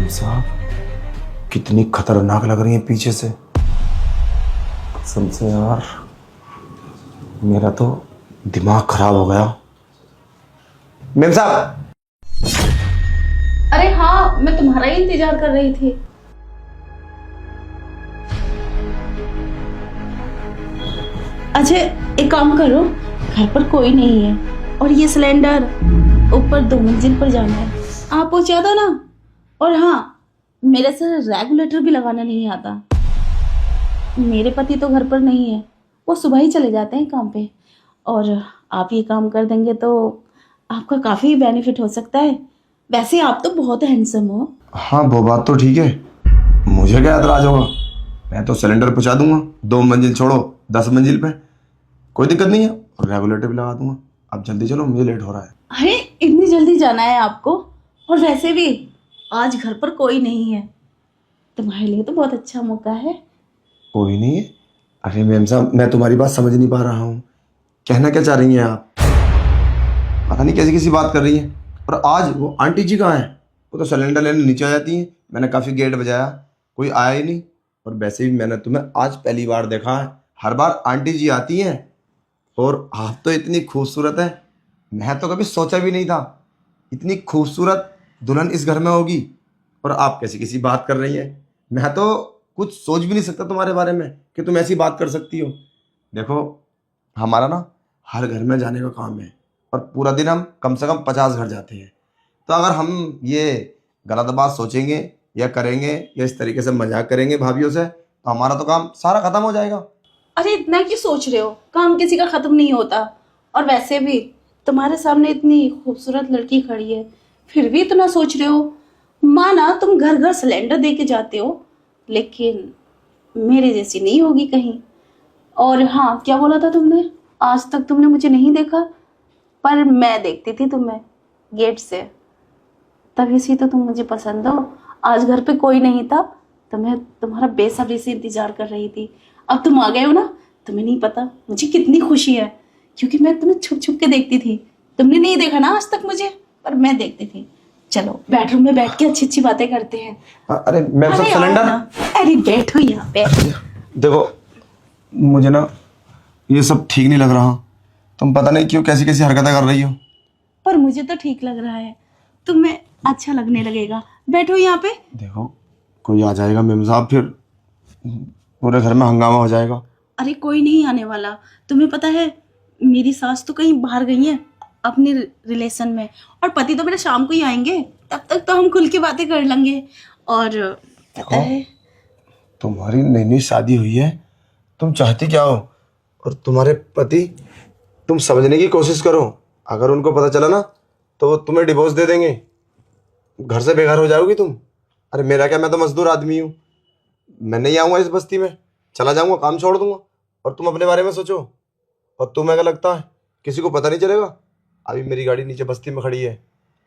साहब कितनी खतरनाक लग रही है पीछे से। कसम से यार मेरा तो दिमाग खराब हो गया। मेम साहब। अरे हाँ, मैं तुम्हारा ही इंतजार कर रही थी। अच्छा एक काम करो, घर पर कोई नहीं है और ये सिलेंडर ऊपर 2 मंजिल पर जाना है, आप पहुंचा दो ना। और हाँ, मेरे से रेगुलेटर भी लगाना नहीं आता। मेरे पति तो घर पर नहीं है, वो सुबह ही चले जाते हैं काम पे। और आप ये काम कर देंगे तो आपका काफ़ी बेनिफिट हो सकता है। वैसे आप तो बहुत हैंडसम हो। हाँ वो बात तो ठीक है, मुझे क्या एतराज होगा। मैं तो सिलेंडर पहुंचा दूंगा 2 मंजिल छोड़ो 10 मंजिल पे, कोई दिक्कत नहीं है। और रेगुलेटर भी लगा दूंगा। अब जल्दी चलो, मुझे लेट हो रहा है। अरे इतनी जल्दी जाना है आपको? और वैसे भी आज घर पर कोई नहीं है, तुम्हारे लिए तो बहुत अच्छा मौका है। कोई नहीं है? अरे मैम साहब मैं तुम्हारी बात समझ नहीं पा रहा हूँ, कहना क्या चाह रही हैं आप? पता नहीं कैसी कैसी बात कर रही हैं। और आज वो आंटी जी कहाँ हैं? वो तो सिलेंडर लेने नीचे आ जाती हैं। मैंने काफ़ी गेट बजाया, कोई आया ही नहीं। और वैसे भी मैंने तुम्हें आज पहली बार देखा है, हर बार आंटी जी आती हैं। और आप तो इतनी खूबसूरत है, मैं तो कभी सोचा भी नहीं था इतनी खूबसूरत दुल्हन इस घर में होगी। और आप कैसी कैसी बात कर रही हैं, मैं तो कुछ सोच भी नहीं सकता तुम्हारे बारे में कि तुम ऐसी बात कर सकती हो। देखो हमारा ना हर घर में जाने का काम है, और पूरा दिन हम कम से कम 50 घर जाते हैं। तो अगर हम ये गलत बात सोचेंगे या करेंगे या इस तरीके से मजाक करेंगे भाभीियों से, तो हमारा तो काम सारा खत्म हो जाएगा। अरे इतना क्यों सोच रहे हो, काम किसी का खत्म नहीं होता। और वैसे भी तुम्हारे सामने इतनी खूबसूरत लड़की खड़ी है, फिर भी इतना सोच रहे हो। माना तुम घर घर सिलेंडर दे के जाते हो, लेकिन मेरे जैसी नहीं होगी कहीं। और हाँ, क्या बोला था तुमने? आज तक तुमने मुझे नहीं देखा, पर मैं देखती थी तुम्हें गेट से, तभी से तो तुम मुझे पसंद हो। आज घर पे कोई नहीं था तो मैं तुम्हारा बेसब्री से इंतजार कर रही थी। अब तुम आ गए हो ना, तुम्हें नहीं पता मुझे कितनी खुशी है, क्योंकि मैं तुम्हें छुप छुप के देखती थी। तुमने नहीं देखा ना आज तक मुझे, पर मैं देखती थी। चलो बेडरूम में बैठ के अच्छी अच्छी बातें करते हैं। अरे मैम साहब अरे आओ सिलेंडर। ना। अरे बैठो यहाँ पे। देखो मुझे ना ये सब ठीक नहीं लग रहा। तुम पता नहीं क्यों कैसी कैसी हरकतें कर रही हो। पर मुझे तो ठीक लग रहा है, तुम्हें अच्छा लगने लगेगा। बैठो यहाँ पे। देखो कोई आ जाएगा मैम साहब, फिर पूरे घर में हंगामा हो जाएगा। अरे कोई नहीं आने वाला। तुम्हें पता है मेरी सास तो कहीं बाहर गई है अपने रिलेशन में, और पति तो मेरे शाम को ही आएंगे। तब तक तो हम खुल के बातें कर लेंगे। और पता है तुम्हारी नई नई शादी हुई है, तुम चाहती क्या हो? और तुम्हारे पति, तुम समझने की कोशिश करो। अगर उनको पता चला ना तो वो तुम्हें डिवोर्स दे देंगे, घर से बेघर हो जाओगी तुम। अरे मेरा क्या, मैं तो मजदूर आदमी हूँ। मैं नहीं आऊँगा इस बस्ती में, चला जाऊँगा, काम छोड़ दूंगा। और तुम अपने बारे में सोचो। और तुम्हें क्या लगता है किसी को पता नहीं चलेगा? अभी मेरी गाड़ी नीचे बस्ती में खड़ी है,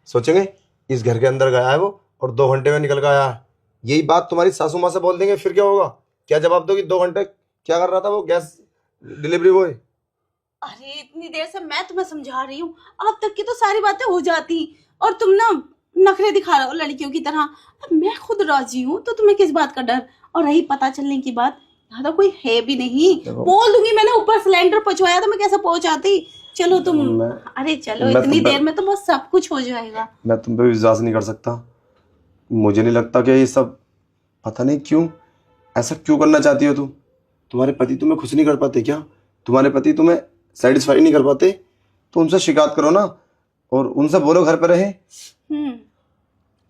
सोचेंगे इस घर के अंदर गया है वो और 2 घंटे में निकल के आया है। यही बात तुम्हारी सासू माँ से बोल देंगे, फिर क्या होगा? क्या जवाब दोगी? 2 घंटे क्या कर रहा था वो गैस डिलीवरी बॉय? अरे इतनी देर से मैं तुम्हें समझा रही हूँ, अब तक की तो सारी बातें हो जाती, और तुम ना नखरे दिखा रहे हो लड़कियों की तरह। अब मैं खुद राजी हूँ तो तुम्हें किस बात का डर? और रही पता चलने की बात, यहाँ तो कोई है भी नहीं। बोल दूंगी मैंने ऊपर सिलेंडर पहुंचवाया, तो मैं कैसे पहुंचाती? चलो तुम। अरे चलो, इतनी देर में तो बस सब कुछ हो जाएगा। मैं तुम पे विश्वास नहीं कर सकता। मुझे नहीं लगता कि ये सब, पता नहीं क्यों ऐसा क्यों करना चाहती हो तुम। तुम्हारे पति तुम्हें खुश नहीं कर पाते क्या? तुम्हारे पति तुम्हें सेटिस्फाई नहीं कर पाते? तो उनसे शिकायत करो ना, और उनसे बोलो घर पे रहे।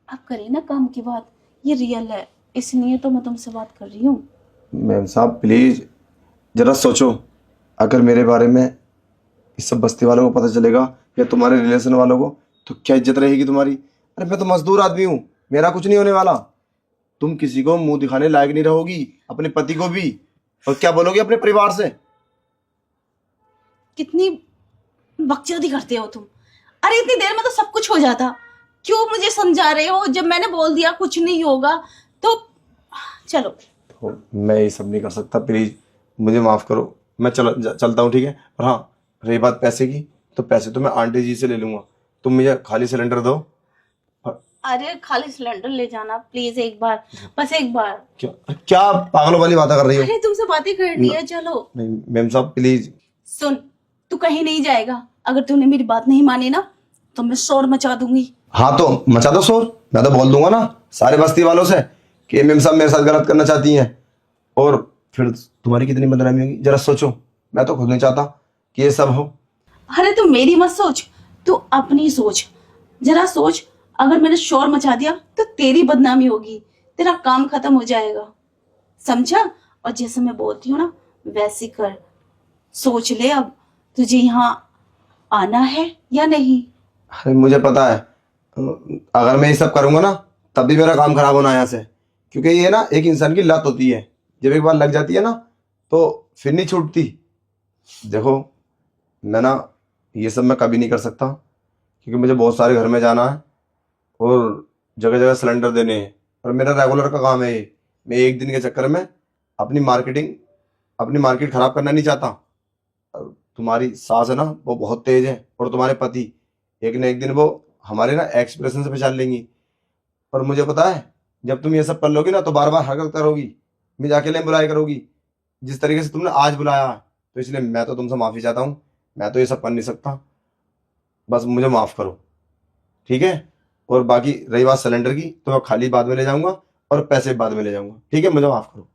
अब करें ना काम की बात, ये रियल है, इसलिए तो मैं तुमसे बात कर रही हूँ। मैम साहब प्लीज जरा सोचो, अगर मेरे बारे में इस सब बस्ती वालों को पता चलेगा या तुम्हारे रिलेशन वालों को, तो क्या इज्जत रहेगी तुम्हारी? अरे मैं तो मजदूर आदमी हूँ, मेरा कुछ नहीं होने वाला। तुम किसी को मुंह दिखाने लायक नहीं रहोगी, अपने पति को भी। और क्या बोलोगी अपने परिवार से? कितनी बकचोदी करते हो तुम। अरे इतनी देर में तो सब कुछ हो जाता, क्यों मुझे समझा रहे हो? जब मैंने बोल दिया कुछ नहीं होगा तो चलो। तो मैं ये सब नहीं कर सकता, प्लीज मुझे माफ करो। मैं चलता हूँ, ठीक है? और हाँ, रही बात पैसे की, तो पैसे तो मैं आंटी जी से ले लूंगा। तुम मुझे खाली सिलेंडर दो। और अरे खाली सिलेंडर ले जाना प्लीज, एक बार, बस एक बार। क्या क्या पागलों वाली बातें कर रही हो? अरे तुमसे बातें करनी है, चलो। नहीं मैम साहब प्लीज। सुन, तू कहीं नहीं जाएगा। अगर तूने मेरी बात नहीं मानी ना तो मैं शोर मचा दूंगी। हाँ तो मचा दो शोर, मैं तो बोल दूंगा ना सारे बस्ती वालों से कि मैम साहब मेरे साथ गलत करना चाहती हैं, और फिर तुम्हारी कितनी बदनामी होगी जरा सोचो। मैं तो खुद नहीं चाहता कि ये सब हो। अरे तू मेरी मत सोच, तू अपनी सोच। जरा सोच, अगर मैंने शोर मचा दिया तो तेरी बदनामी होगी, तेरा काम खत्म हो जाएगा, समझा? और जैसे मैं बोलती हूँ ना वैसे कर। सोच ले अब, तुझे यहाँ आना है या नहीं? अरे मुझे पता है, अगर मैं ये सब करूंगा ना तब भी मेरा काम खराब होना है यहाँ से, क्योंकि ये ना एक इंसान की लत होती है, जब एक बार लग जाती है ना तो फिर नहीं छूटती। देखो मैं ना ये सब मैं कभी नहीं कर सकता, क्योंकि मुझे बहुत सारे घर में जाना है और जगह जगह सिलेंडर देने हैं, और मेरा रेगुलर का काम है ये। मैं एक दिन के चक्कर में अपनी मार्केट खराब करना नहीं चाहता। और तुम्हारी सास है ना वो बहुत तेज है, और तुम्हारे पति एक न एक दिन वो हमारे ना एक्सप्रेशन से पहचान लेंगी। और मुझे पता है जब तुम ये सब कर लोगी ना तो बार बार हरकत करोगी, मुझे अकेले बुलाया करोगी जिस तरीके से तुमने आज बुलाया है। तो इसलिए मैं तो तुमसे माफी चाहता हूँ, मैं तो ये सब कर नहीं सकता, बस मुझे माफ करो, ठीक है? और बाकी रही बात सिलेंडर की तो मैं खाली बाद में ले जाऊंगा और पैसे बाद में ले जाऊंगा, ठीक है? मुझे माफ करो।